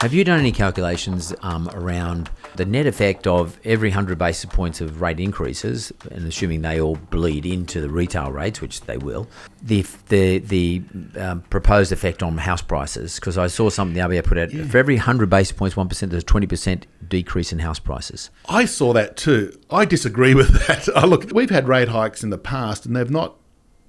Have you done any calculations around the net effect of every 100 basis points of rate increases, and assuming they all bleed into the retail rates, which they will, the proposed effect on house prices? Because I saw something the RBA put out, for every 100 basis points, 1%, there's a 20% decrease in house prices. I saw that too. I disagree with that. Look, we've had rate hikes in the past and they've not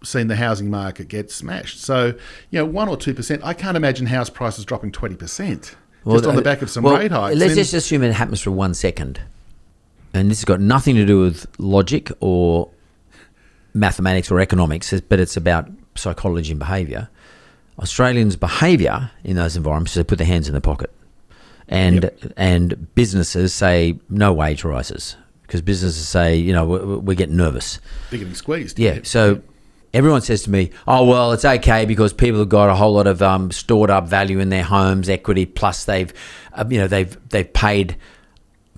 seen the housing market get smashed. So, 1 or 2%, I can't imagine house prices dropping 20%. Just on the back of some rate hikes. Let's just assume it happens for 1 second. And this has got nothing to do with logic or mathematics or economics, but it's about psychology and behaviour. Australians' behaviour in those environments is to put their hands in their pocket. And businesses say no wage rises because businesses say, we're getting nervous. They're getting squeezed. Yeah. So everyone says to me, oh, well, it's okay because people have got a whole lot of stored up value in their homes, equity, plus they've paid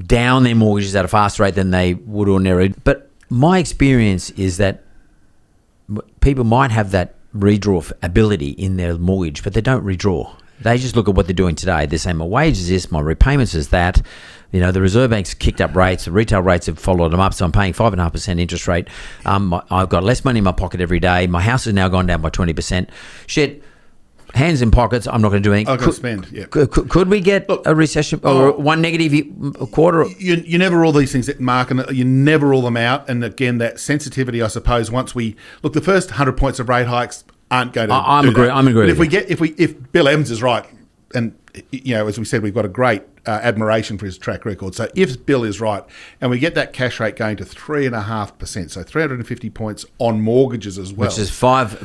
down their mortgages at a faster rate than they would ordinarily. But my experience is that people might have that redraw ability in their mortgage, but they don't redraw. They just look at what they're doing today. They're saying my wage is this, my repayments is that. The Reserve Bank's kicked up rates. The retail rates have followed them up, so I'm paying 5.5% interest rate. I've got less money in my pocket every day. My house has now gone down by 20%. Shit, hands in pockets. I'm not going to do anything. I've got to spend. Yeah. Could we get a recession or one negative quarter? You never rule these things, Mark, and you never rule them out. And again, that sensitivity, I suppose, once we look, the first 100 points of rate hikes aren't going to. I'm agreeing. But if Bill Evans is right, and as we said, we've got a great admiration for his track record. So if Bill is right, and we get that cash rate going to 3.5%, so 350 points on mortgages as well, which is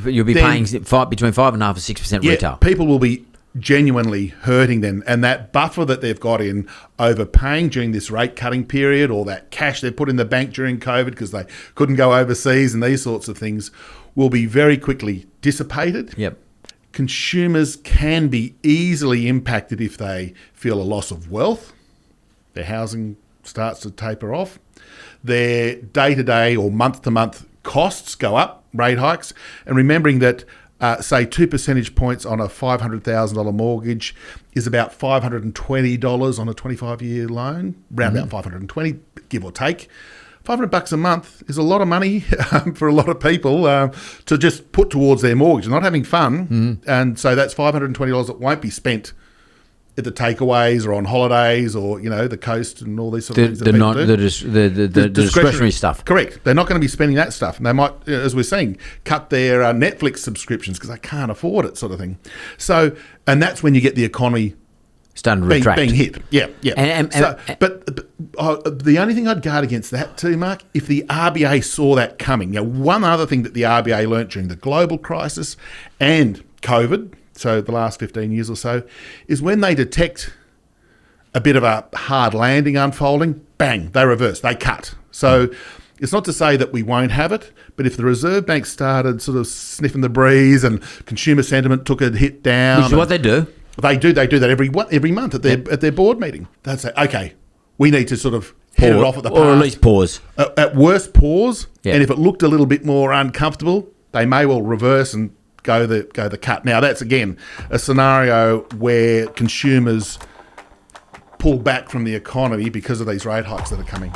you'll be paying between 5.5% and 6% retail. People will be genuinely hurting then, and that buffer that they've got in overpaying during this rate cutting period, or that cash they put in the bank during COVID because they couldn't go overseas and these sorts of things, will be very quickly dissipated. Yep. Consumers can be easily impacted if they feel a loss of wealth. Their housing starts to taper off. Their day-to-day or month-to-month costs go up, rate hikes. And remembering that, say, 2 percentage points on a $500,000 mortgage is about $520 on a 25-year loan, around about $520, give or take. $500 a month is a lot of money for a lot of people to just put towards their mortgage. They're not having fun, and so that's $520 that won't be spent at the takeaways or on holidays or the coast and all these sort of things. The discretionary stuff. Correct. They're not going to be spending that stuff, and they might, as we're seeing, cut their Netflix subscriptions because they can't afford it, sort of thing. So, and that's when you get the economy starting to retract. Being hit. Yeah. But the only thing I'd guard against that too, Mark, if the RBA saw that coming. One other thing that the RBA learnt during the global crisis and COVID, so the last 15 years or so, is when they detect a bit of a hard landing unfolding, bang, they reverse, they cut. So it's not to say that we won't have it, but if the Reserve Bank started sort of sniffing the breeze and consumer sentiment took a hit down... Which is what they do. They do that every month at their board meeting. They'd say, okay, we need to sort of head it off at the pass. Or at least pause. At worst, pause. Yeah. And if it looked a little bit more uncomfortable, they may well reverse and go the cut. Now, that's, again, a scenario where consumers pull back from the economy because of these rate hikes that are coming.